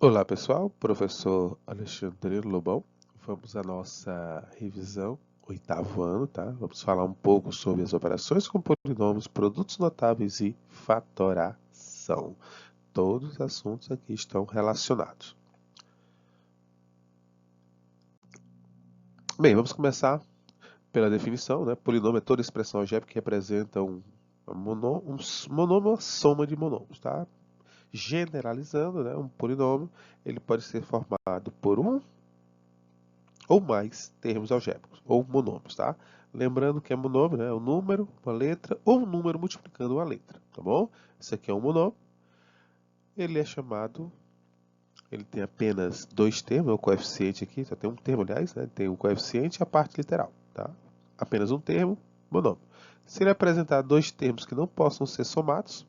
Olá pessoal, professor Alexandre Lobão. Vamos à nossa revisão, oitavo ano, tá? Vamos falar um pouco sobre as operações com polinômios, produtos notáveis e fatoração. Todos os assuntos aqui estão relacionados. Bem, vamos começar pela definição, né? Polinômio é toda expressão algébrica que representa um monômio, uma soma de monômios, tá? Generalizando, né? Um polinômio, ele pode ser formado por um ou mais termos algébricos, ou monômios, tá? Lembrando que é monômio, né? É um número, uma letra, ou um número multiplicando uma letra, tá bom? Esse aqui é um monômio. Ele é chamado, ele tem apenas dois termos, é o coeficiente aqui, só tem um termo, aliás, né? Tem o coeficiente e a parte literal, tá? Apenas um termo, monômio. Se ele apresentar dois termos que não possam ser somados,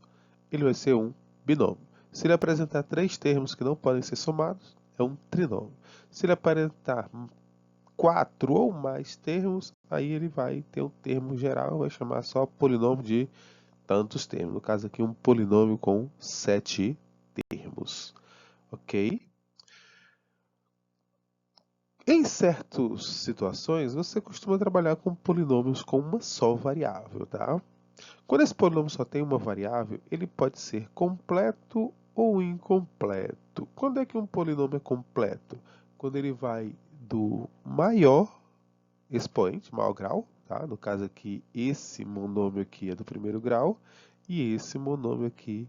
ele vai ser um binômio. Se ele apresentar três termos que não podem ser somados, é um trinômio. Se ele apresentar quatro ou mais termos, aí ele vai ter um termo geral, vai chamar só polinômio de tantos termos. No caso aqui, um polinômio com 7 termos. Ok? Em certas situações, você costuma trabalhar com polinômios com uma só variável, tá? Quando esse polinômio só tem uma variável, ele pode ser completo ou incompleto. Quando é que um polinômio é completo? Quando ele vai do maior expoente, maior grau, tá? No caso aqui, esse monômio aqui é do primeiro grau e esse monômio aqui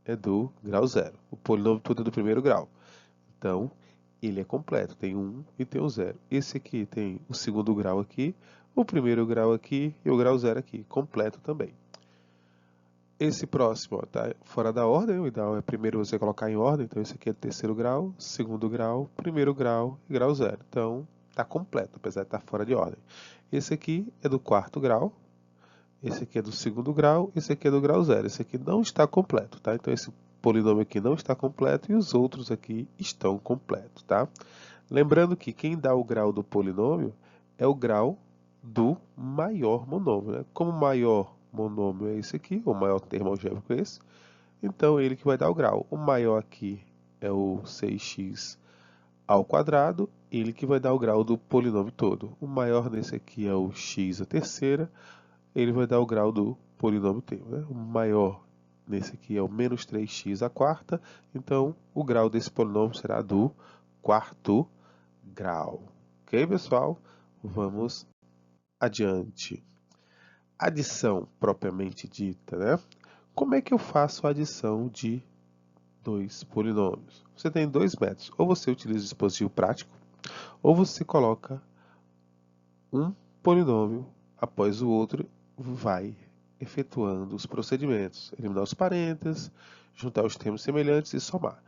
é do grau zero. O polinômio todo é do primeiro grau. Então, ele é completo, tem um e tem o zero. Esse aqui tem o segundo grau aqui, o primeiro grau aqui e o grau zero aqui, completo também. Esse próximo está fora da ordem, o ideal é primeiro você colocar em ordem, então esse aqui é terceiro grau, segundo grau, primeiro grau e grau zero. Então, está completo, apesar de estar fora de ordem. Esse aqui é do quarto grau, esse aqui é do segundo grau, esse aqui é do grau zero. Esse aqui não está completo, tá? Então esse polinômio aqui não está completo e os outros aqui estão completos, tá? Lembrando que quem dá o grau do polinômio é o grau do maior monômio, né? Como o maior monômio é esse aqui, o maior termo algébrico é esse, então ele que vai dar o grau. O maior aqui é o 6x ao quadrado, ele que vai dar o grau do polinômio todo. O maior nesse aqui é o x à terceira, ele vai dar o grau do polinômio inteiro, né? O maior nesse aqui é o menos 3x à quarta, então o grau desse polinômio será do quarto grau. Ok, pessoal? Vamos adiante. Adição propriamente dita, né? Como é que eu faço a adição de dois polinômios? Você tem dois métodos. Ou você utiliza o dispositivo prático, ou você coloca um polinômio após o outro, vai efetuando os procedimentos. Eliminar os parênteses, juntar os termos semelhantes e somar.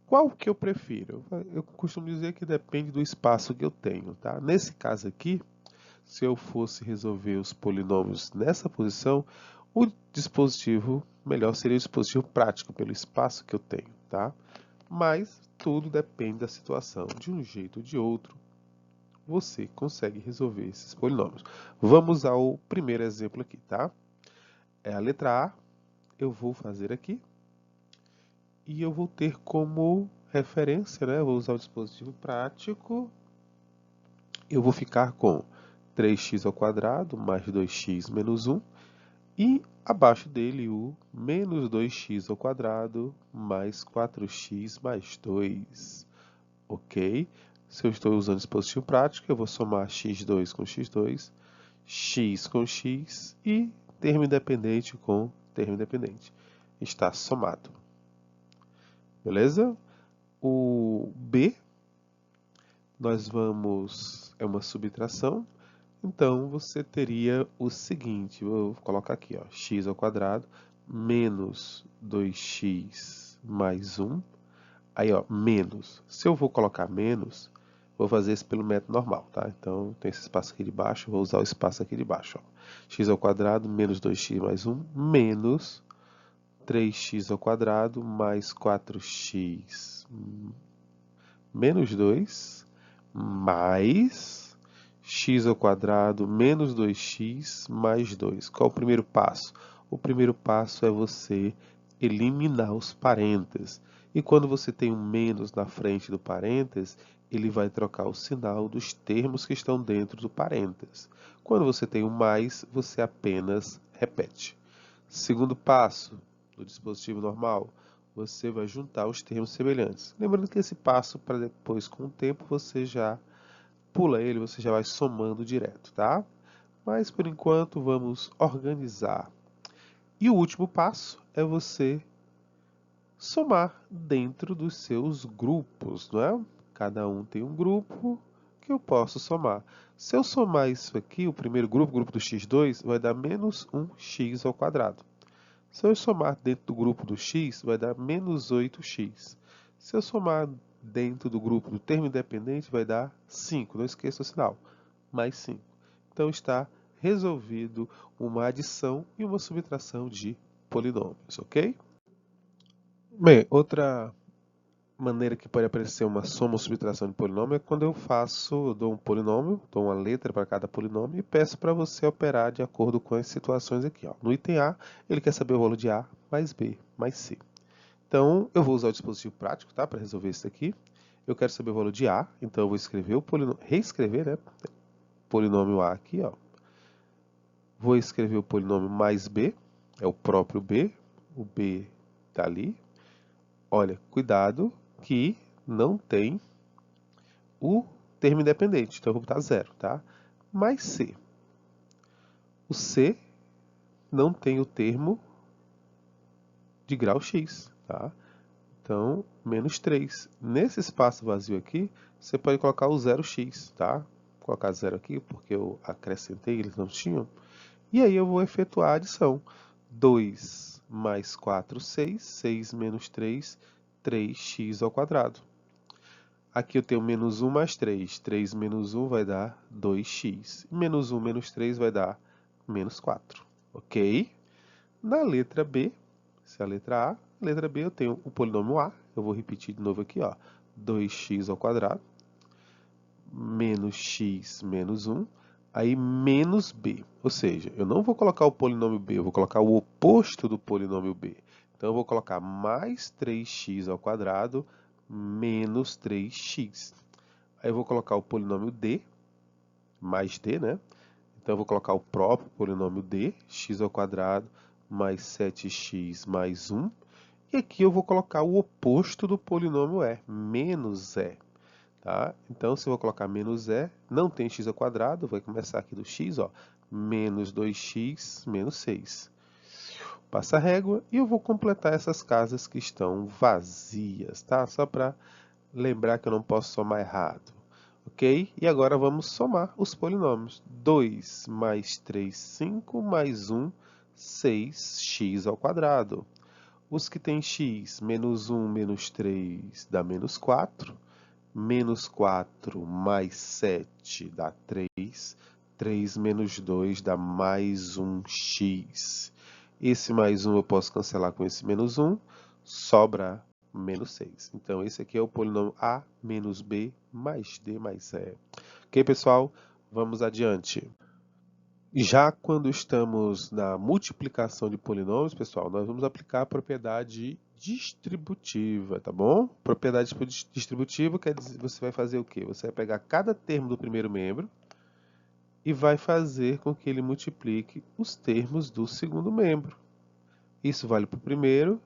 Qual que eu prefiro? Eu costumo dizer que depende do espaço que eu tenho, tá? Nesse caso aqui, se eu fosse resolver os polinômios nessa posição, o dispositivo melhor seria o dispositivo prático, pelo espaço que eu tenho, tá? Mas tudo depende da situação. De um jeito ou de outro, você consegue resolver esses polinômios. Vamos ao primeiro exemplo aqui, tá? É a letra A, eu vou fazer aqui, e eu vou ter como referência, né? Eu vou usar o dispositivo prático, eu vou ficar com 3x ao quadrado mais 2x menos 1, e abaixo dele o menos 2x ao quadrado mais 4x mais 2. Ok? Se eu estou usando dispositivo prático, eu vou somar x2 com x2, x com x e termo independente com termo independente. Está somado. Beleza? O B, nós vamos, é uma subtração, então você teria o seguinte, vou colocar aqui, ó, x ao quadrado menos 2x mais 1, aí ó, menos, se eu vou colocar menos, vou fazer isso pelo método normal, tá? Então tem esse espaço aqui de baixo, vou usar o espaço aqui de baixo, ó. X ao quadrado menos 2x mais 1 menos 3x ao quadrado mais 4x menos 2 mais x ao quadrado menos 2x mais 2. Qual é o primeiro passo? O primeiro passo é você eliminar os parênteses. E quando você tem um menos na frente do parênteses, ele vai trocar o sinal dos termos que estão dentro do parênteses. Quando você tem um mais, você apenas repete. Segundo passo do dispositivo normal, você vai juntar os termos semelhantes. Lembrando que esse passo, para depois, com o tempo, você já pula ele, você já vai somando direto, tá? Mas, por enquanto, vamos organizar. E o último passo é você somar dentro dos seus grupos, não é? Cada um tem um grupo que eu posso somar. Se eu somar isso aqui, o primeiro grupo, o grupo do x2, vai dar menos 1x ao quadrado. Se eu somar dentro do grupo do x, vai dar menos 8x. Se eu somar dentro do grupo do termo independente, vai dar 5. Não esqueça o sinal. Mais 5. Então está resolvido uma adição e uma subtração de polinômios, ok? Bem, outra maneira que pode aparecer uma soma ou subtração de polinômio é quando eu dou um polinômio, dou uma letra para cada polinômio e peço para você operar de acordo com as situações aqui. Ó. No item A, ele quer saber o valor de A mais B mais C. Então, eu vou usar o dispositivo prático, tá, para resolver isso aqui. Eu quero saber o valor de A, então eu vou escrever o polinômio, reescrever, né, polinômio A aqui, ó. Vou escrever o polinômio mais B, é o próprio B, o B está ali. Olha, cuidado que não tem o termo independente, então eu vou botar 0, tá? Mais C. O C não tem o termo de grau x, tá? Então, menos 3. Nesse espaço vazio aqui, você pode colocar o 0x, tá? Vou colocar 0 aqui porque eu acrescentei, eles não tinham. E aí eu vou efetuar a adição. 2 mais 4, 6. 6 menos 3, 3x ao quadrado. Aqui eu tenho menos 1 mais 3. 3 menos 1 vai dar 2x. Menos 1 menos 3 vai dar menos 4. Ok? Na letra B, se é a letra A, letra B eu tenho o polinômio A. Eu vou repetir de novo aqui, ó. 2x ao quadrado. Menos x menos 1. Aí menos b. Ou seja, eu não vou colocar o polinômio b, eu vou colocar o oposto do polinômio b. Então eu vou colocar mais 3x ao quadrado menos 3x. Aí eu vou colocar o polinômio d, mais d, né? Então eu vou colocar o próprio polinômio d, x ao quadrado mais 7x mais 1. E aqui eu vou colocar o oposto do polinômio e, menos e. Tá? Então, se eu vou colocar menos e, não tem x ao quadrado, vai começar aqui do x, ó, menos 2x menos 6. Passa a régua e eu vou completar essas casas que estão vazias, tá? Só para lembrar que eu não posso somar errado. Ok? E agora vamos somar os polinômios. 2 mais 3, 5, mais 1, 6x ao quadrado. Os que têm x, menos 1 menos 3 dá menos 4. Menos 4 mais 7 dá 3. 3 menos 2 dá mais 1x. Esse mais 1 eu posso cancelar com esse menos 1. Sobra menos 6. Então, esse aqui é o polinômio A menos B mais D mais E. Ok, pessoal? Vamos adiante. Já quando estamos na multiplicação de polinômios, pessoal, nós vamos aplicar a propriedade distributiva, tá bom? Propriedade distributiva quer dizer, você vai fazer o quê? Você vai pegar cada termo do primeiro membro e vai fazer com que ele multiplique os termos do segundo membro. Isso vale para o primeiro,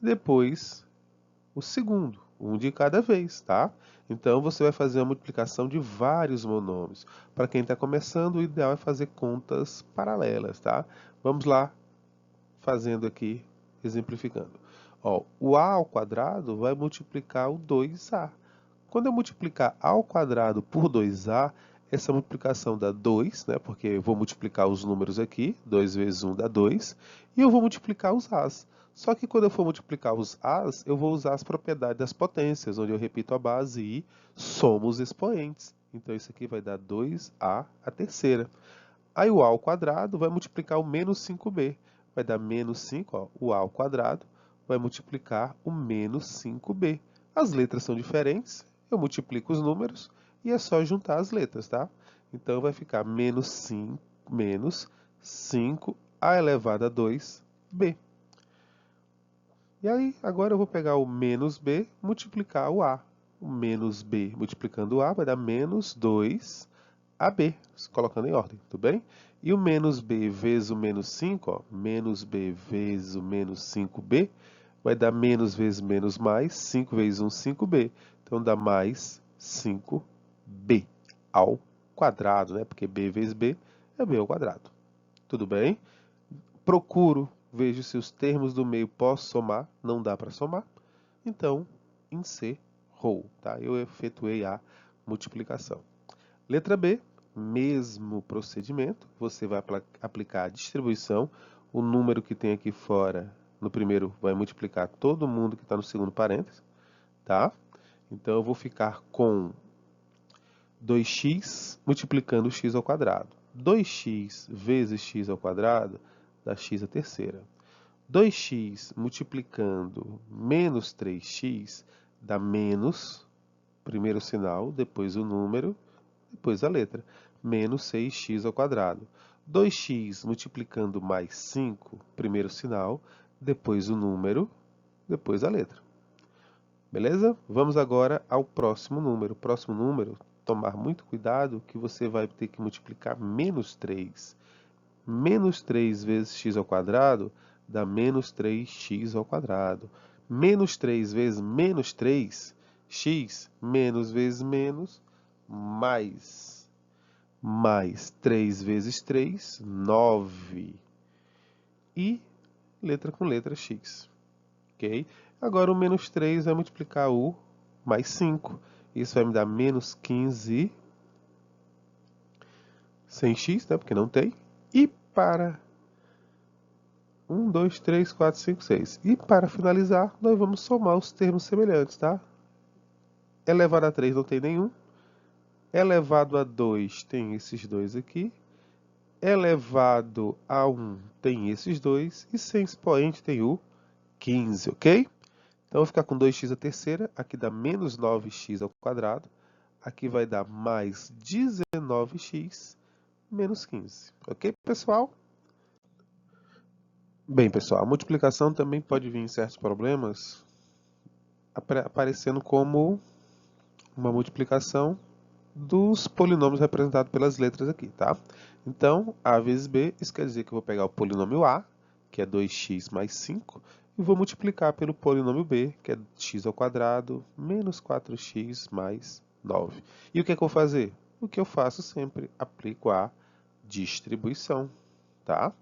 depois o segundo, um de cada vez, tá? Então, você vai fazer uma multiplicação de vários monômios. Para quem está começando, o ideal é fazer contas paralelas, tá? Vamos lá, fazendo aqui, exemplificando. Ó, o a ao quadrado vai multiplicar o 2a. Quando eu multiplicar a ao quadrado por 2a, essa multiplicação dá 2, né? Porque eu vou multiplicar os números aqui, 2 vezes 1 dá 2, e eu vou multiplicar os a's. Só que quando eu for multiplicar os a's, eu vou usar as propriedades das potências, onde eu repito a base e somo os expoentes. Então, isso aqui vai dar 2a a terceira. Aí o a ao quadrado vai multiplicar o menos 5b. Vai dar menos 5, ó, o a ao quadrado vai multiplicar o menos 5b. As letras são diferentes, eu multiplico os números e é só juntar as letras, tá? Então vai ficar menos 5 a elevado a 2b. E aí, agora eu vou pegar o menos b, multiplicar o a. O menos b multiplicando o a vai dar menos 2ab, colocando em ordem, tudo bem? E o menos b vezes o menos 5, ó, menos b vezes o menos 5b, vai dar menos vezes menos mais, 5 vezes 1, 5b. Então dá mais 5b ao quadrado, né? Porque b vezes b é b ao quadrado. Tudo bem? Procuro, vejo se os termos do meio posso somar, não dá para somar. Então, encerrou, tá? Eu efetuei a multiplicação. Letra B, mesmo procedimento, você vai aplicar a distribuição. O número que tem aqui fora, no primeiro, vai multiplicar todo mundo que está no segundo parênteses, tá? Então, eu vou ficar com 2x multiplicando x ao quadrado. 2x vezes x ao quadrado dá x à terceira. 2x multiplicando menos 3x dá menos, primeiro sinal, depois o número, depois a letra, menos 6x ao quadrado. 2x multiplicando mais 5, primeiro sinal, depois o número, depois a letra. Beleza? Vamos agora ao próximo número. O próximo número, tomar muito cuidado que você vai ter que multiplicar menos 3. Menos 3 vezes x ao quadrado dá menos 3x ao quadrado. Menos 3 vezes menos 3, x, menos vezes menos, mais 3 vezes 3, 9. E letra com letra x. Ok? Agora o menos 3 vai multiplicar o mais 5. Isso vai me dar menos 15 sem x, né? Porque não tem. E para 1, 2, 3, 4, 5, 6. E para finalizar, nós vamos somar os termos semelhantes, tá? Elevado a 3 não tem nenhum. Elevado a 2 tem esses dois aqui. Elevado a 1 tem esses dois. E sem expoente tem o 15, ok? Então, eu vou ficar com 2x à terceira. Aqui dá menos 9x ao quadrado. Aqui vai dar mais 19x menos 15. Ok, pessoal? Bem, pessoal, a multiplicação também pode vir em certos problemas aparecendo como uma multiplicação dos polinômios representados pelas letras aqui, tá? Então, a vezes b, isso quer dizer que eu vou pegar o polinômio a, que é 2x mais 5, e vou multiplicar pelo polinômio b, que é x ao quadrado, menos 4x mais 9. E o que é que eu vou fazer? O que eu faço sempre, aplico a distribuição, tá?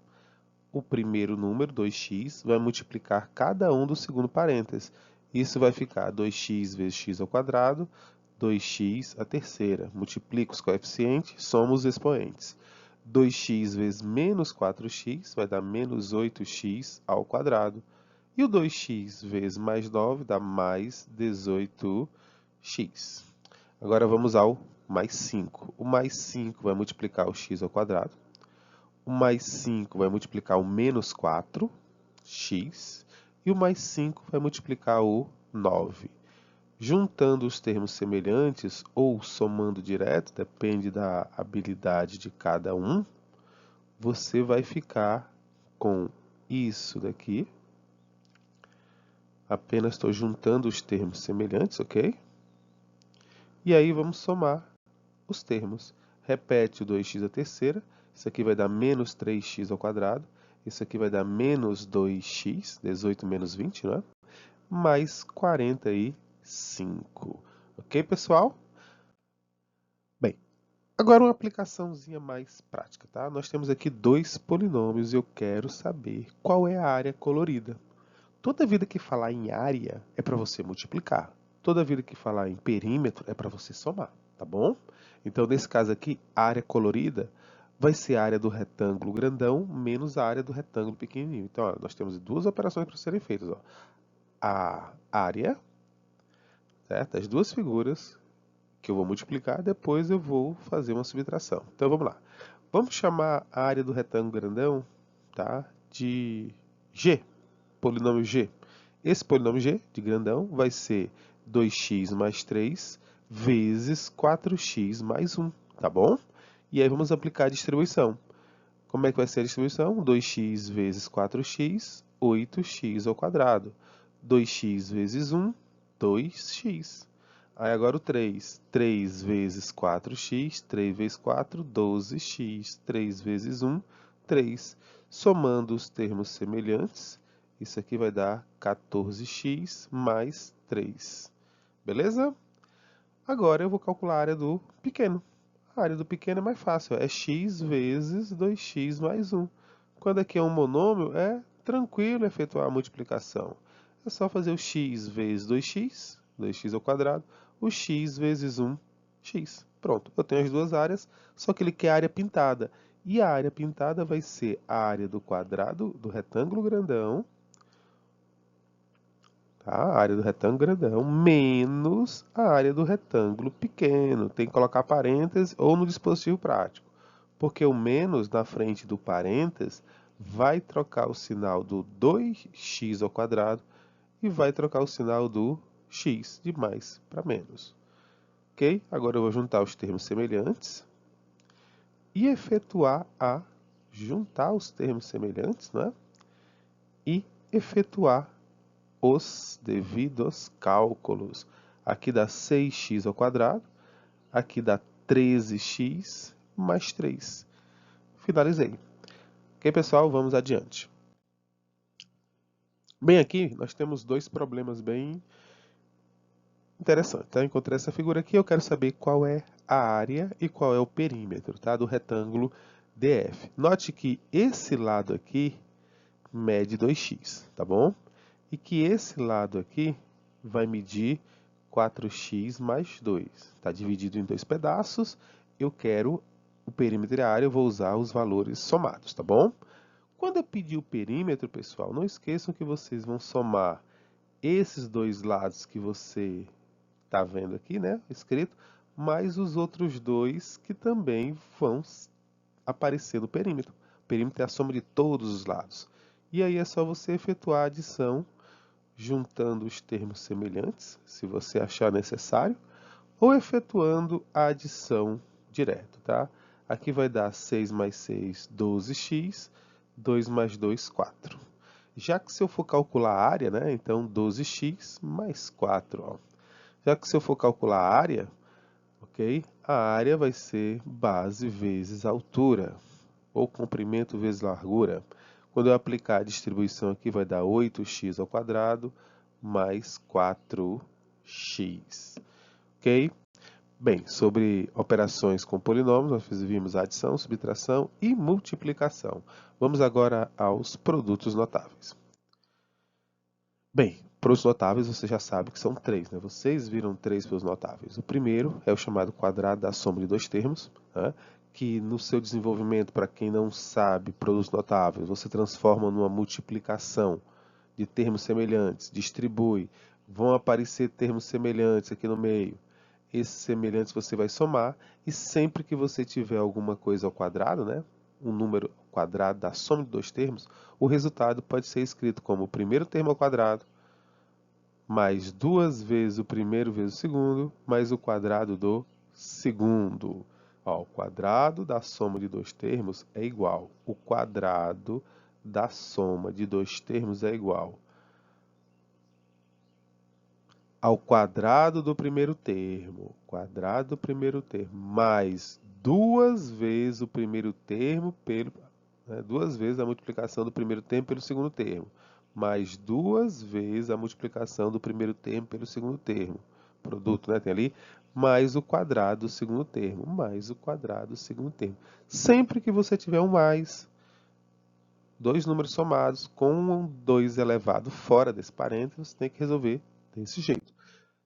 O primeiro número, 2x, vai multiplicar cada um do segundo parênteses. Isso vai ficar 2x vezes x ao quadrado, 2x à terceira. Multiplica os coeficientes, soma os expoentes. 2x vezes menos 4x vai dar menos 8x ao quadrado. E o 2x vezes mais 9 dá mais 18x. Agora vamos ao mais 5. O mais 5 vai multiplicar o x ao quadrado. O mais 5 vai multiplicar o menos 4x. E o mais 5 vai multiplicar o 9. Juntando os termos semelhantes ou somando direto, depende da habilidade de cada um, você vai ficar com isso daqui. Apenas estou juntando os termos semelhantes, ok? E aí vamos somar os termos. Repete o 2x à terceira. Isso aqui vai dar menos 3x ao quadrado. Isso aqui vai dar menos 2x, 18 menos 20, não é? Mais 45. Ok, pessoal? Bem, agora uma aplicaçãozinha mais prática, tá? Nós temos aqui dois polinômios e eu quero saber qual é a área colorida. Toda vida que falar em área é para você multiplicar. Toda vida que falar em perímetro é para você somar, tá bom? Então, nesse caso aqui, a área colorida vai ser a área do retângulo grandão menos a área do retângulo pequenininho. Então, ó, nós temos duas operações para serem feitas. Ó. A área, certo? As duas figuras que eu vou multiplicar, depois eu vou fazer uma subtração. Então, vamos lá. Vamos chamar a área do retângulo grandão, tá? De G, polinômio G. Esse polinômio G, de grandão, vai ser 2x mais 3 vezes 4x mais 1, tá bom? E aí vamos aplicar a distribuição. Como é que vai ser a distribuição? 2x vezes 4x, 8x ao quadrado. 2x vezes 1, 2x. Aí agora o 3. 3 vezes 4x, 3 vezes 4, 12x. 3 vezes 1, 3. Somando os termos semelhantes, isso aqui vai dar 14x mais 3. Beleza? Agora eu vou calcular a área do pequeno. A área do pequeno é mais fácil, é x vezes 2x mais 1. Quando aqui é um monômio, é tranquilo efetuar a multiplicação. É só fazer o x vezes 2x, 2x ao quadrado, o x vezes 1, x. Pronto, eu tenho as duas áreas, só que ele quer a área pintada. E a área pintada vai ser a área do quadrado do retângulo grandão, tá? A área do retângulo grandão menos a área do retângulo pequeno. Tem que colocar parênteses ou no dispositivo prático. Porque o menos na frente do parênteses vai trocar o sinal do 2x ao quadrado e vai trocar o sinal do x de mais para menos. Ok? Agora eu vou juntar os termos semelhantes e efetuar juntar os termos semelhantes, né? E efetuar os devidos cálculos. Aqui dá 6x ao quadrado, aqui dá 13x mais 3. Finalizei. Ok, pessoal? Vamos adiante. Bem, aqui nós temos dois problemas bem interessantes. Tá? Encontrei essa figura aqui, eu quero saber qual é a área e qual é o perímetro, tá? Do retângulo DF. Note que esse lado aqui mede 2x, tá bom? E que esse lado aqui vai medir 4x mais 2. Está dividido em dois pedaços. Eu quero o perímetro e a área, eu vou usar os valores somados, tá bom? Quando eu pedir o perímetro, pessoal, não esqueçam que vocês vão somar esses dois lados que você está vendo aqui, né, escrito, mais os outros dois que também vão aparecer no perímetro. O perímetro é a soma de todos os lados. E aí é só você efetuar a adição juntando os termos semelhantes, se você achar necessário, ou efetuando a adição direto, tá? Aqui vai dar 6 mais 6, 12x, 2 mais 2, 4. Já que se eu for calcular a área, né, então 12x mais 4. Ó. Já que se eu for calcular a área, ok? A área vai ser base vezes altura, ou comprimento vezes largura. Quando eu aplicar a distribuição aqui, vai dar 8x ao quadrado mais 4x. Ok? Bem, sobre operações com polinômios, nós vimos adição, subtração e multiplicação. Vamos agora aos produtos notáveis. Bem, produtos notáveis você já sabe que são três, né? Vocês viram três produtos notáveis. O primeiro é o chamado quadrado da soma de dois termos, né? Que no seu desenvolvimento, para quem não sabe, produtos notáveis, você transforma numa multiplicação de termos semelhantes, distribui, vão aparecer termos semelhantes aqui no meio. Esses semelhantes você vai somar e sempre que você tiver alguma coisa ao quadrado, né, um número quadrado da soma de dois termos, o resultado pode ser escrito como o primeiro termo ao quadrado mais duas vezes o primeiro vezes o segundo, mais o quadrado do segundo. Ó, o quadrado da soma de dois termos é igual. O quadrado da soma de dois termos é igual ao quadrado do primeiro termo, mais duas vezes o primeiro termo pelo, né, duas vezes a multiplicação do primeiro termo pelo segundo termo, mais duas vezes a multiplicação do primeiro termo pelo segundo termo, produto, né, tem ali, mais o quadrado do segundo termo, mais o quadrado do segundo termo. Sempre que você tiver um mais, dois números somados com um 2 elevado fora desse parênteses, você tem que resolver desse jeito.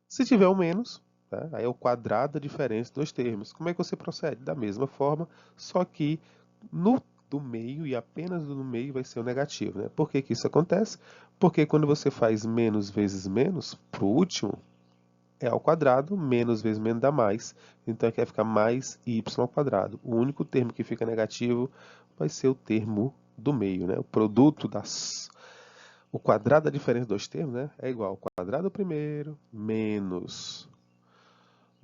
Se tiver um menos, tá? Aí é o quadrado da diferença dos termos. Como é que você procede? Da mesma forma, só que no do meio e apenas no meio vai ser o negativo. Né? Por que que isso acontece? Porque quando você faz menos vezes menos, para o último, é ao quadrado, menos vezes menos dá mais. Então aqui vai ficar mais y ao quadrado. O único termo que fica negativo vai ser o termo do meio. Né? O produto das... O quadrado da diferença dos termos, né, é igual ao quadrado do primeiro menos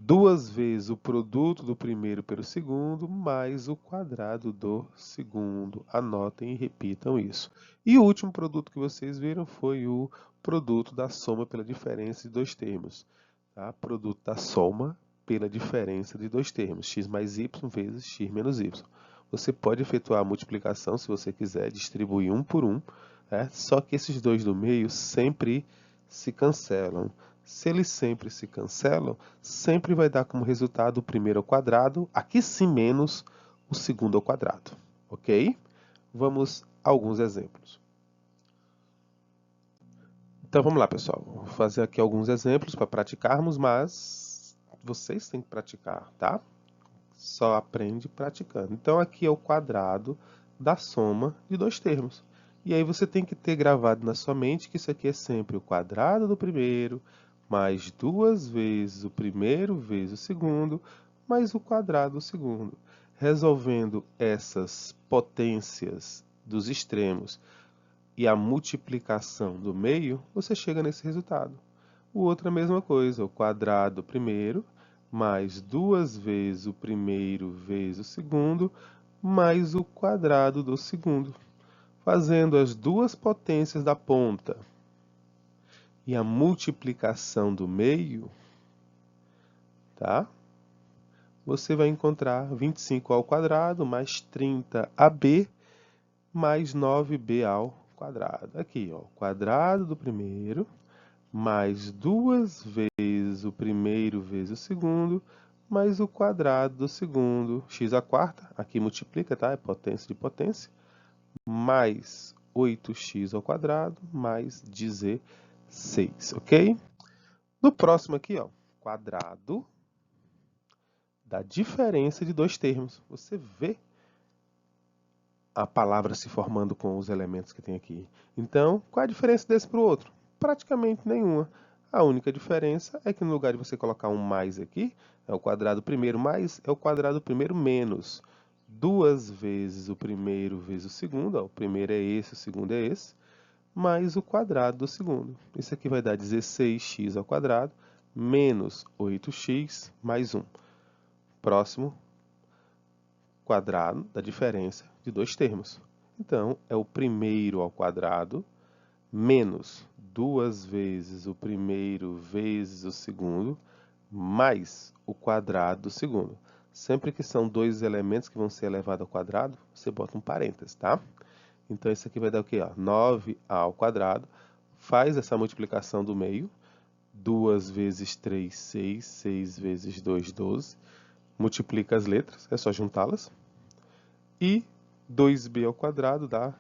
2 vezes o produto do primeiro pelo segundo, mais o quadrado do segundo. Anotem e repitam isso. E o último produto que vocês viram foi o produto da soma pela diferença de dois termos. Tá? Produto da soma pela diferença de dois termos, x mais y vezes x menos y. Você pode efetuar a multiplicação, se você quiser, distribuir um por um, só que esses dois do meio sempre se cancelam. Se eles sempre se cancelam, sempre vai dar como resultado o primeiro ao quadrado, aqui sim menos o segundo ao quadrado, ok? Vamos a alguns exemplos. Então vamos lá, pessoal. Vou fazer aqui alguns exemplos para praticarmos, mas vocês têm que praticar, tá? Só aprende praticando. Então aqui é o quadrado da soma de dois termos. E aí você tem que ter gravado na sua mente que isso aqui é sempre o quadrado do primeiro, mais 2 vezes o primeiro vezes o segundo, mais o quadrado do segundo. Resolvendo essas potências dos extremos e a multiplicação do meio, você chega nesse resultado. O outro é a mesma coisa, o quadrado do primeiro, mais 2 vezes o primeiro vezes o segundo, mais o quadrado do segundo. Fazendo as duas potências da ponta e a multiplicação do meio, tá? Você vai encontrar 25 ao quadrado mais 30ab mais 9b ao quadrado. Aqui, ó, quadrado do primeiro mais 2 vezes o primeiro vezes o segundo, mais o quadrado do segundo, x à quarta, aqui multiplica, tá? É potência de potência, mais 8x ao quadrado, mais 16, ok? No próximo aqui, ó, quadrado da diferença de dois termos. Você vê a palavra se formando com os elementos que tem aqui. Então, qual é a diferença desse para o outro? Praticamente nenhuma. A única diferença é que no lugar de você colocar um mais aqui, é o quadrado primeiro mais, é o quadrado primeiro menos. 2 vezes o primeiro vezes o segundo, ó, o primeiro é esse, o segundo é esse, mais o quadrado do segundo. Isso aqui vai dar 16x ao quadrado, menos 8x mais 1. Próximo, quadrado da diferença de dois termos. Então, é o primeiro ao quadrado menos 2 vezes o primeiro vezes o segundo, mais o quadrado do segundo. Sempre que são dois elementos que vão ser elevados ao quadrado, você bota um parênteses, tá? Então, isso aqui vai dar o quê? 9a ao quadrado. Faz essa multiplicação do meio. 2 vezes 3, 6. 6 vezes 2, 12. Multiplica as letras, é só juntá-las. E 2b ao quadrado dá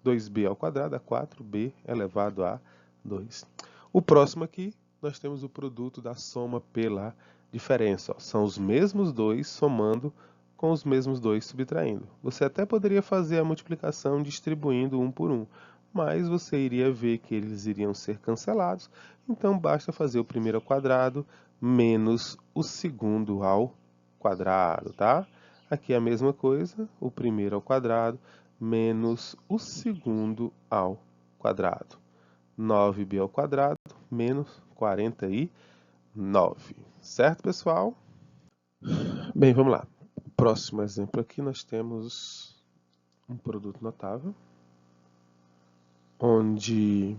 2b ao quadrado dá 4b elevado a 2. O próximo aqui, nós temos o produto da soma pela diferença. Ó. São os mesmos dois somando com os mesmos dois subtraindo. Você até poderia fazer a multiplicação distribuindo um por um, mas você iria ver que eles iriam ser cancelados. Então, basta fazer o primeiro ao quadrado menos o segundo ao quadrado, tá? Aqui é a mesma coisa, o primeiro ao quadrado menos o segundo ao quadrado. 9b ao quadrado menos 49. Certo, pessoal? Bem, vamos lá. O próximo exemplo aqui nós temos um produto notável, onde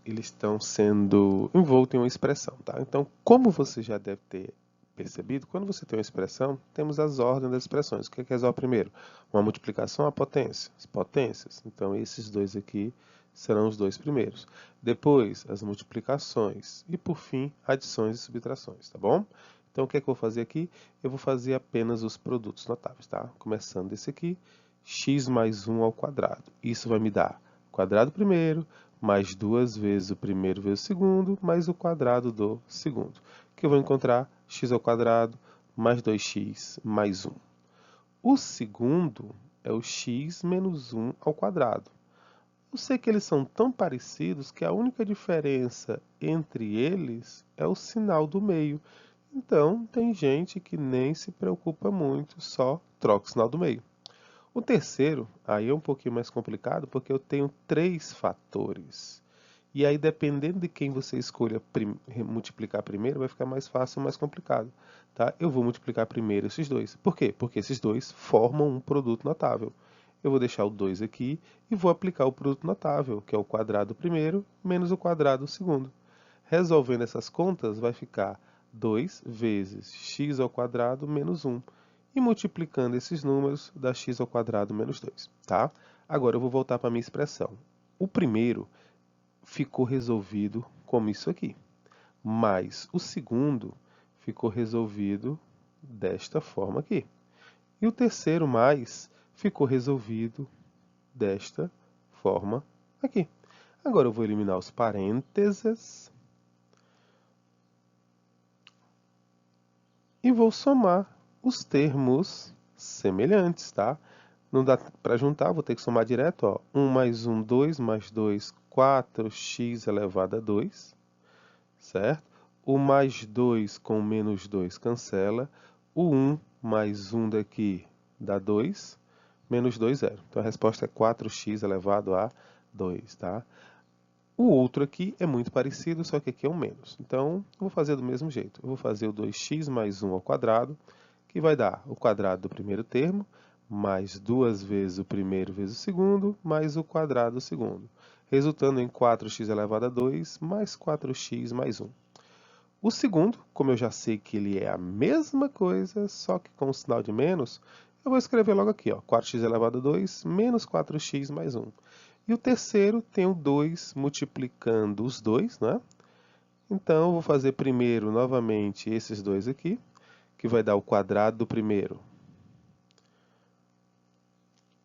eles estão sendo envoltos em uma expressão, tá? Então, como você já deve ter percebido, quando você tem uma expressão, temos as ordens das expressões. O que é que resolve primeiro? Uma multiplicação à potência, as potências. Então, esses dois aqui serão os dois primeiros. Depois, as multiplicações. E, por fim, adições e subtrações, tá bom? Então, o que é que eu vou fazer aqui? Eu vou fazer apenas os produtos notáveis, tá? Começando desse aqui, x mais 1 ao quadrado. Isso vai me dar quadrado primeiro, mais 2 vezes o primeiro vezes o segundo, mais o quadrado do segundo. Que eu vou encontrar x ao quadrado mais 2x mais 1. O segundo é o x menos 1 ao quadrado. Eu sei que eles são tão parecidos que a única diferença entre eles é o sinal do meio. Então, tem gente que nem se preocupa muito, só troca o sinal do meio. O terceiro, aí é um pouquinho mais complicado, porque eu tenho três fatores. E aí, dependendo de quem você escolha multiplicar primeiro, vai ficar mais fácil ou mais complicado. Tá? Eu vou multiplicar primeiro esses dois. Por quê? Porque esses dois formam um produto notável. Eu vou deixar o 2 aqui e vou aplicar o produto notável, que é o quadrado primeiro menos o quadrado segundo. Resolvendo essas contas, vai ficar 2 vezes x ao quadrado menos 1. E multiplicando esses números, dá x ao quadrado menos 2. Tá? Agora eu vou voltar para a minha expressão. O primeiro ficou resolvido como isso aqui. Mas o segundo ficou resolvido desta forma aqui. E o terceiro mais ficou resolvido desta forma aqui. Agora eu vou eliminar os parênteses e vou somar os termos semelhantes, tá? Não dá para juntar, vou ter que somar direto, ó. 1 mais 1, 2 mais 2, 4x elevado a 2, certo? O mais 2 com menos 2 cancela. O 1 mais 1 daqui dá 2, menos 2, 0. Então a resposta é 4x elevado a 2, tá? O outro aqui é muito parecido, só que aqui é um menos. Então, eu vou fazer do mesmo jeito. Eu vou fazer o 2x mais 1 ao quadrado, que vai dar o quadrado do primeiro termo, mais 2 vezes o primeiro vezes o segundo, mais o quadrado do segundo, resultando em 4x elevado a 2, mais 4x mais 1. O segundo, como eu já sei que ele é a mesma coisa, só que com o sinal de menos, eu vou escrever logo aqui, ó, 4x elevado a 2, menos 4x mais 1. E o terceiro tem o 2 multiplicando os dois, né? Então, eu vou fazer primeiro, novamente, esses dois aqui, que vai dar o quadrado do primeiro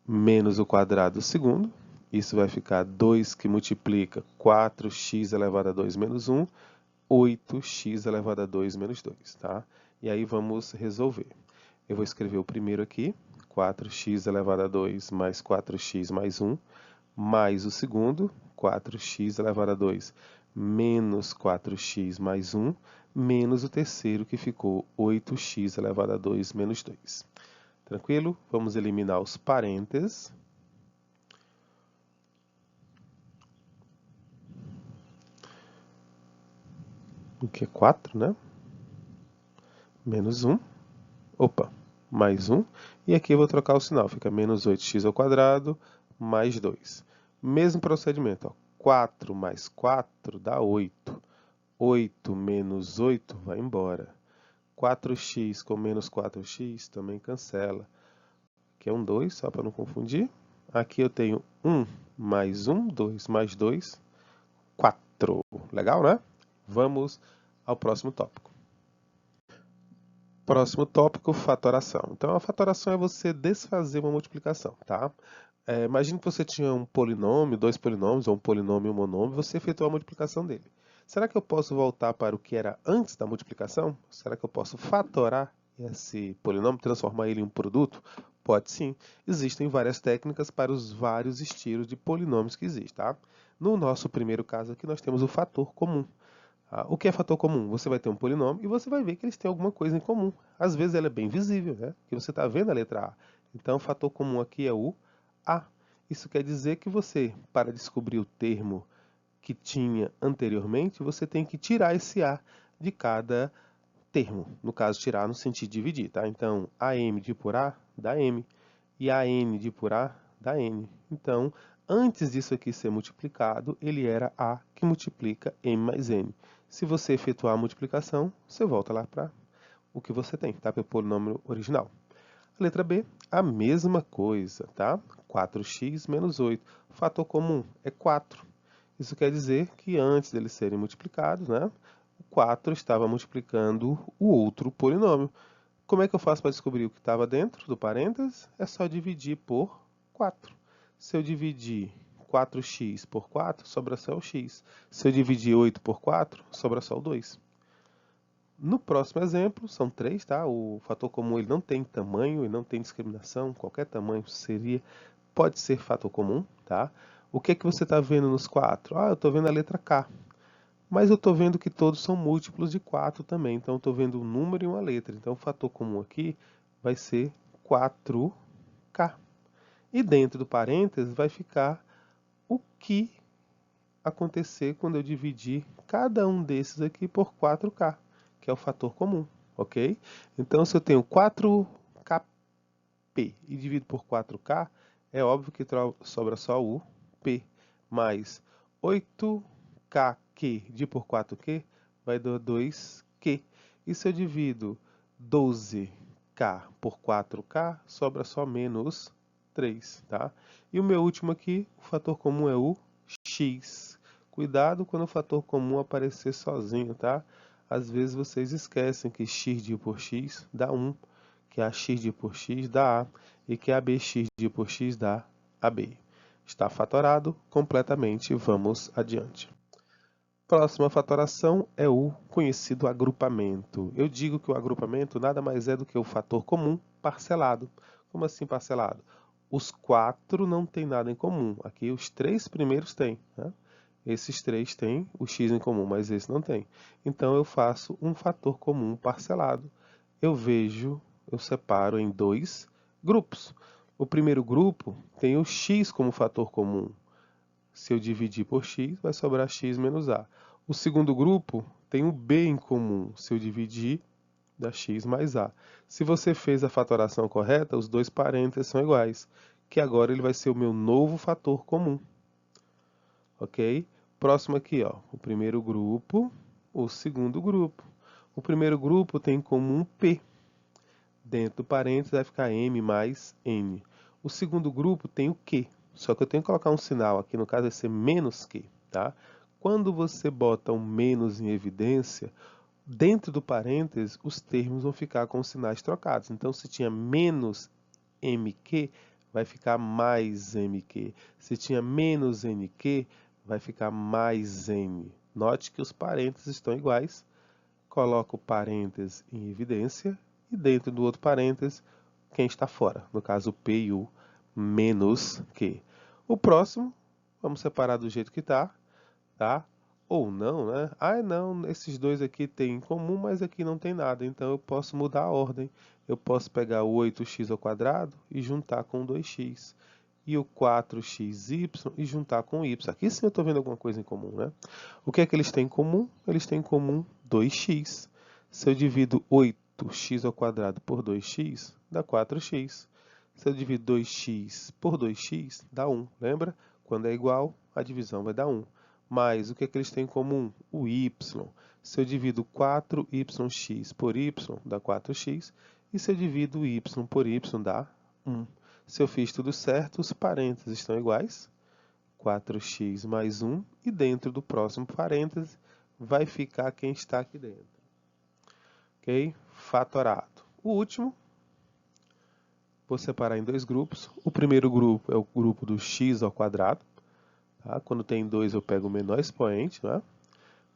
menos o quadrado do segundo. Isso vai ficar 2 que multiplica 4x elevado a 2 menos 1, 8x elevado a 2 menos 2, tá? E aí vamos resolver. Eu vou escrever o primeiro aqui, 4x elevado a 2 mais 4x mais 1, mais o segundo, 4x elevado a 2 menos 4x mais 1, menos o terceiro, que ficou 8x elevado a 2 menos 2. Tranquilo? Vamos eliminar os parênteses. O que é 4, né? Menos 1. Opa, mais 1. E aqui eu vou trocar o sinal. Fica menos 8x ao quadrado mais 2. Mesmo procedimento. Ó. 4 mais 4 dá 8. 8 menos 8 vai embora. 4x com menos 4x também cancela. Aqui é um 2, só para não confundir. Aqui eu tenho 1 mais 1, 2 mais 2, 4. Legal, né? Vamos ao próximo tópico. Próximo tópico, fatoração. Então, a fatoração é você desfazer uma multiplicação, tá? Imagine que você tinha um polinômio, dois polinômios, ou um polinômio e um monômio, você efetuou a multiplicação dele. Será que eu posso voltar para o que era antes da multiplicação? Será que eu posso fatorar esse polinômio, transformar ele em um produto? Pode sim. Existem várias técnicas para os vários estilos de polinômios que existem, tá? No nosso primeiro caso aqui, nós temos o fator comum. O que é fator comum? Você vai ter um polinômio e você vai ver que eles têm alguma coisa em comum. Às vezes ela é bem visível, né? Que você está vendo a letra A. Então, o fator comum aqui é o A. Isso quer dizer que você, para descobrir o termo que tinha anteriormente, você tem que tirar esse A de cada termo. No caso, tirar no sentido de dividir, tá? Então, AM de por A dá M. E AN de por A dá N. Então, antes disso aqui ser multiplicado, ele era A que multiplica M mais N. Se você efetuar a multiplicação, você volta lá para o que você tem, tá? Para o polinômio original. A letra B, a mesma coisa, tá? 4x menos 8. O fator comum é 4. Isso quer dizer que antes deles serem multiplicados, né, o 4 estava multiplicando o outro polinômio. Como é que eu faço para descobrir o que estava dentro do parênteses? É só dividir por 4. Se eu dividir 4x por 4, sobra só o x. Se eu dividir 8 por 4, sobra só o 2. No próximo exemplo, são 3, tá? O fator comum ele não tem tamanho e não tem discriminação. Qualquer tamanho pode ser fator comum, tá? O que é que você está vendo nos 4? Eu estou vendo a letra K. Mas eu estou vendo que todos são múltiplos de 4 também. Então, eu estou vendo um número e uma letra. Então, o fator comum aqui vai ser 4K. E dentro do parênteses vai ficar o que acontecer quando eu dividir cada um desses aqui por 4k, que é o fator comum, ok? Então, se eu tenho 4kp e divido por 4k, é óbvio que sobra só o p, mais 8kq dividido por 4q vai dar 2q. E se eu divido 12k por 4k, sobra só menos 3, tá? E o meu último aqui, o fator comum é o x. Cuidado quando o fator comum aparecer sozinho, tá? Às vezes vocês esquecem que x dividido por x dá 1, que a x dividido por x dá a, e que a bx dividido por x dá ab. Está fatorado completamente, vamos adiante. Próxima fatoração é o conhecido agrupamento. Eu digo que o agrupamento nada mais é do que o fator comum parcelado. Como assim parcelado? Os 4 não têm nada em comum. Aqui os 3 primeiros têm, né? Esses 3 têm o x em comum, mas esse não tem. Então eu faço um fator comum parcelado. Eu separo em 2 grupos. O primeiro grupo tem o x como fator comum. Se eu dividir por x, vai sobrar x menos a. O segundo grupo tem o b em comum. Se eu dividir, dá x mais a. Se você fez a fatoração correta, os dois parênteses são iguais, que agora ele vai ser o meu novo fator comum. Ok? Próximo aqui, ó, o primeiro grupo, o segundo grupo. O primeiro grupo tem em comum p. Dentro do parênteses vai ficar m mais n. O segundo grupo tem o q. Só que eu tenho que colocar um sinal aqui, no caso vai ser menos q, tá? Quando você bota um menos em evidência, dentro do parênteses, os termos vão ficar com os sinais trocados. Então, se tinha menos mq, vai ficar mais mq. Se tinha menos nq, vai ficar mais n. Note que os parênteses estão iguais. Coloco o parênteses em evidência e dentro do outro parênteses, quem está fora. No caso, o p e o menos q. O próximo, vamos separar do jeito que está, tá? Ou não, né? Ah, não, esses dois aqui têm em comum, mas aqui não tem nada. Então, eu posso mudar a ordem. Eu posso pegar o 8x ao quadrado e juntar com 2x. E o 4xy e juntar com y. Aqui sim eu estou vendo alguma coisa em comum, né? O que é que eles têm em comum? Eles têm em comum 2x. Se eu divido 8x ao quadrado por 2x, dá 4x. Se eu divido 2x por 2x, dá 1. Lembra? Quando é igual, a divisão vai dar 1. Mas o que é que eles têm em comum? O y. Se eu divido 4yx por y, dá 4x. E se eu divido y por y, dá 1. Se eu fiz tudo certo, os parênteses estão iguais. 4x mais 1. E dentro do próximo parêntese vai ficar quem está aqui dentro. Ok? Fatorado. O último, vou separar em dois grupos. O primeiro grupo é o grupo do x ao quadrado. Tá? Quando tem 2, eu pego o menor expoente, né?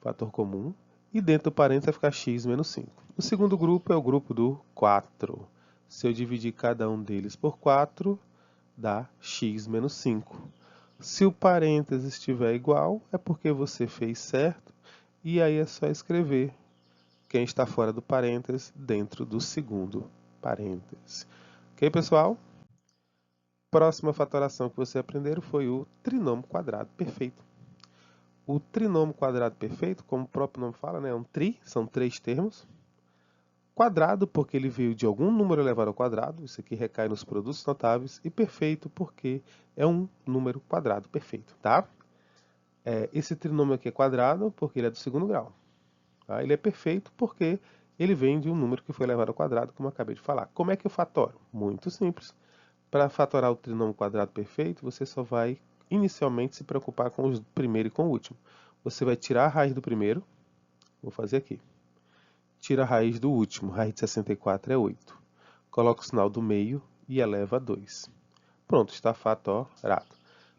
Fator comum. E dentro do parênteses vai ficar x menos 5. O segundo grupo é o grupo do 4. Se eu dividir cada um deles por 4, dá x menos 5. Se o parênteses estiver igual, é porque você fez certo. E aí é só escrever quem está fora do parênteses dentro do segundo parênteses. Ok, pessoal? Próxima fatoração que você aprenderam foi o trinômio quadrado perfeito. O trinômio quadrado perfeito, como o próprio nome fala, né, é um tri, são 3 termos. Quadrado, porque ele veio de algum número elevado ao quadrado, isso aqui recai nos produtos notáveis. E perfeito, porque é um número quadrado perfeito, tá? Esse trinômio aqui é quadrado, porque ele é do segundo grau. Tá? Ele é perfeito, porque ele vem de um número que foi elevado ao quadrado, como eu acabei de falar. Como é que eu fatoro? Muito simples. Para fatorar o trinômio quadrado perfeito, você só vai inicialmente se preocupar com o primeiro e com o último. Você vai tirar a raiz do primeiro, vou fazer aqui. Tira a raiz do último, raiz de 64 é 8. Coloca o sinal do meio e eleva a 2. Pronto, está fatorado.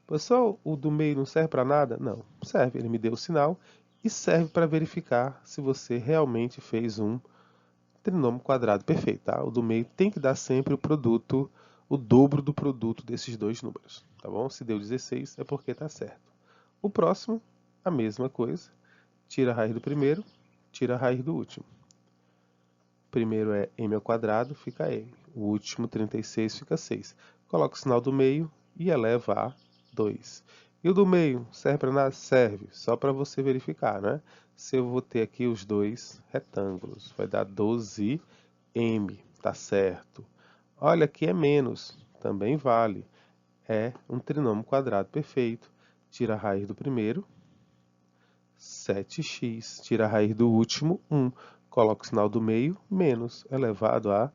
Pessoal, o do meio não serve para nada? Não, serve. Ele me deu o sinal e serve para verificar se você realmente fez um trinômio quadrado perfeito. Tá? O do meio tem que dar sempre o produto, o dobro do produto desses dois números. Tá bom? Se deu 16 é porque está certo. O próximo, a mesma coisa. Tira a raiz do primeiro, tira a raiz do último. O primeiro é m ao quadrado, fica m. O último, 36, fica 6. Coloca o sinal do meio e eleva a 2. E o do meio, serve para nada? Serve, só para você verificar, né? Se eu vou ter aqui os dois retângulos, vai dar 12m, tá certo. Olha, aqui é menos, também vale. É um trinômio quadrado perfeito. Tira a raiz do primeiro, 7x. Tira a raiz do último, 1. Coloca o sinal do meio, menos, elevado a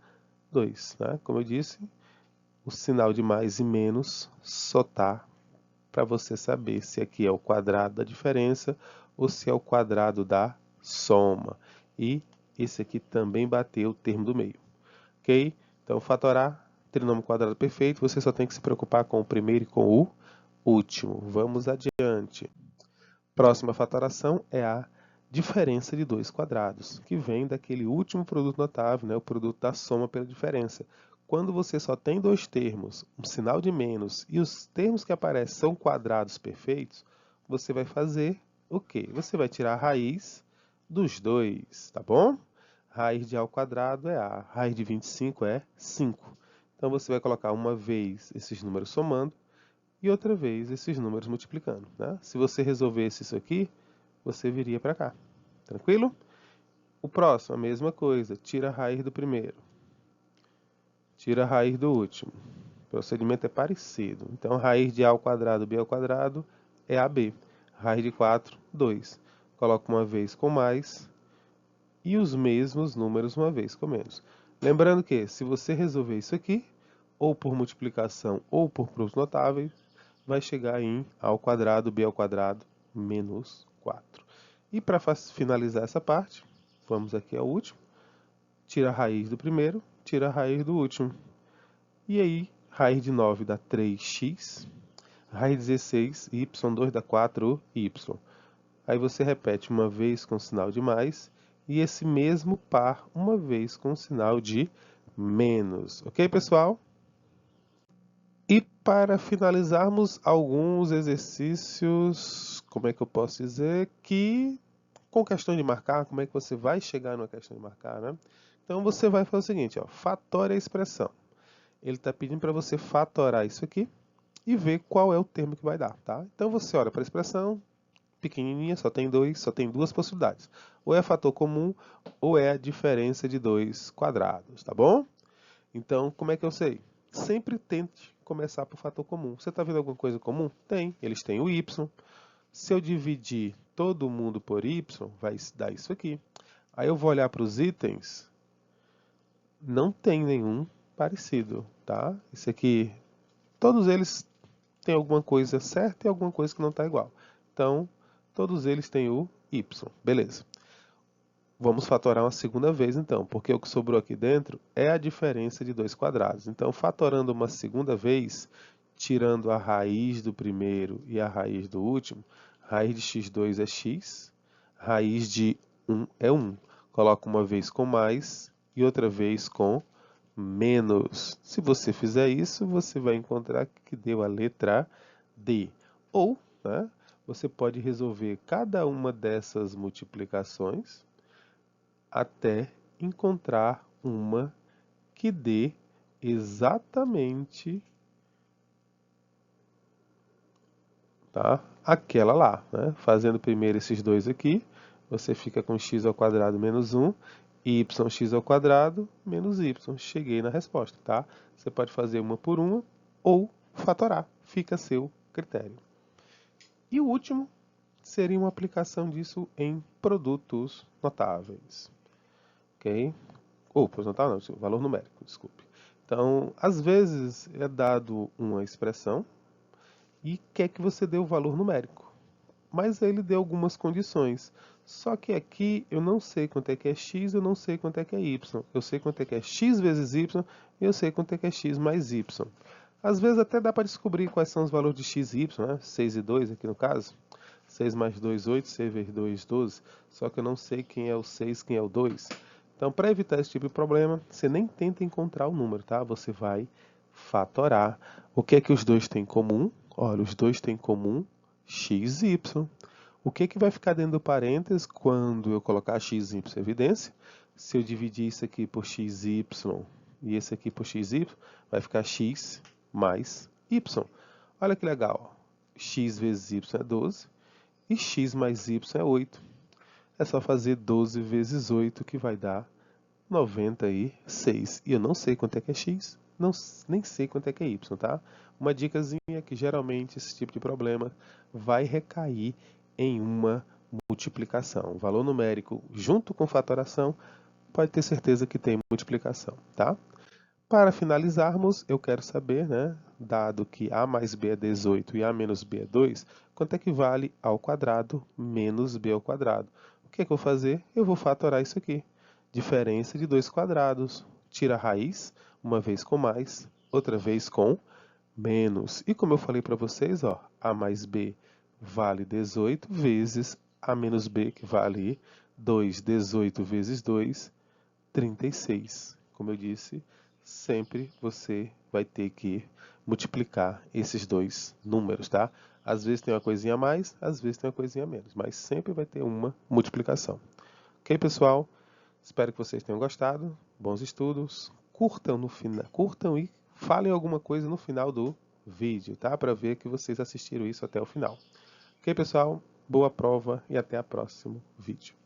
2. Né? Como eu disse, o sinal de mais e menos só está para você saber se aqui é o quadrado da diferença ou se é o quadrado da soma. E esse aqui também bateu o termo do meio. Ok? Então, fatorar trinômio quadrado perfeito, você só tem que se preocupar com o primeiro e com o último. Vamos adiante. Próxima fatoração é a diferença de dois quadrados, que vem daquele último produto notável, né, o produto da soma pela diferença. Quando você só tem dois termos, um sinal de menos, e os termos que aparecem são quadrados perfeitos, você vai fazer o quê? Você vai tirar a raiz dos dois, tá bom? Raiz de A ao quadrado é A, raiz de 25 é 5. Então você vai colocar uma vez esses números somando, e outra vez esses números multiplicando. Né? Se você resolvesse isso aqui, você viria para cá. Tranquilo? O próximo, a mesma coisa. Tira a raiz do primeiro. Tira a raiz do último. O procedimento é parecido. Então, raiz de A ao quadrado, B ao quadrado é AB. Raiz de 4, 2. Coloca uma vez com mais e os mesmos números uma vez com menos. Lembrando que, se você resolver isso aqui, ou por multiplicação ou por produtos notáveis, vai chegar em A ao quadrado, B ao quadrado, menos 4. E para finalizar essa parte, vamos aqui ao último. Tira a raiz do primeiro, tira a raiz do último. E aí, raiz de 9 dá 3x. Raiz de 16, y2 dá 4y. Aí você repete uma vez com o sinal de mais e esse mesmo par uma vez com o sinal de menos. Ok, pessoal? E para finalizarmos, alguns exercícios, como é que eu posso dizer, que com questão de marcar, como é que você vai chegar numa questão de marcar, né? Então você vai fazer o seguinte, ó, fatore a expressão. Ele está pedindo para você fatorar isso aqui e ver qual é o termo que vai dar, tá? Então você olha para a expressão, pequenininha, só tem duas possibilidades. Ou é fator comum ou é a diferença de dois quadrados, tá bom? Então, como é que eu sei? Sempre tente começar por fator comum. Você está vendo alguma coisa comum? Tem. Eles têm o y. Se eu dividir todo mundo por y, vai dar isso aqui. Aí eu vou olhar para os itens, não tem nenhum parecido, tá? Esse aqui, todos eles têm alguma coisa certa e alguma coisa que não está igual. Então, todos eles têm o y. Beleza. Vamos fatorar uma segunda vez, então, porque o que sobrou aqui dentro é a diferença de dois quadrados. Então, fatorando uma segunda vez, tirando a raiz do primeiro e a raiz do último, raiz de x2 é x, raiz de 1 é 1. Coloca uma vez com mais e outra vez com menos. Se você fizer isso, você vai encontrar que deu a letra D. Ou, né, você pode resolver cada uma dessas multiplicações até encontrar uma que dê exatamente, tá, aquela lá. Né? Fazendo primeiro esses dois aqui, você fica com x ao quadrado menos 1 e yx ao quadrado menos y. Cheguei na resposta, tá? Você pode fazer uma por uma ou fatorar. Fica a seu critério. E o último seria uma aplicação disso em produtos notáveis. Ok? Ou, produtos notáveis não, valor numérico, desculpe. Então, às vezes é dado uma expressão e quer que você dê o valor numérico. Mas ele deu algumas condições. Só que aqui eu não sei quanto é que é x, eu não sei quanto é que é y. Eu sei quanto é que é x vezes y e eu sei quanto é que é x mais y. Às vezes até dá para descobrir quais são os valores de x e y, né? 6 e 2 aqui no caso. 6 mais 2, 8, 6 vezes 2, 12. Só que eu não sei quem é o 6, quem é o 2. Então, para evitar esse tipo de problema, você nem tenta encontrar o número, tá? Você vai fatorar. O que é que os dois têm em comum? Olha, os dois têm em comum x e y. O que é que vai ficar dentro do parênteses quando eu colocar x e y em evidência? Se eu dividir isso aqui por x e y e esse aqui por x e y, vai ficar x mais y. Olha que legal. x vezes y é 12 e x mais y é 8. É só fazer 12 vezes 8 que vai dar 96. E eu não sei quanto é que é x, nem sei quanto é que é y, tá? Uma dicasinha é que geralmente esse tipo de problema vai recair em uma multiplicação. Valor numérico junto com fatoração, pode ter certeza que tem multiplicação, tá? Para finalizarmos, eu quero saber, né, dado que a mais b é 18 e a menos b é 2, quanto equivale ao quadrado menos b ao quadrado. O que é que eu vou fazer? Eu vou fatorar isso aqui. Diferença de 2 quadrados. Tira a raiz, uma vez com mais, outra vez com menos. E como eu falei para vocês, ó, a mais b vale 18 vezes a menos b, que vale 2. 18 vezes 2, 36. Como eu disse, sempre você vai ter que multiplicar esses dois números, tá? Às vezes tem uma coisinha a mais, às vezes tem uma coisinha a menos, mas sempre vai ter uma multiplicação. Ok, pessoal? Espero que vocês tenham gostado. Bons estudos. Curtam no final, curtam e falem alguma coisa no final do vídeo, tá? Para ver que vocês assistiram isso até o final. Ok, pessoal? Boa prova e até o próximo vídeo.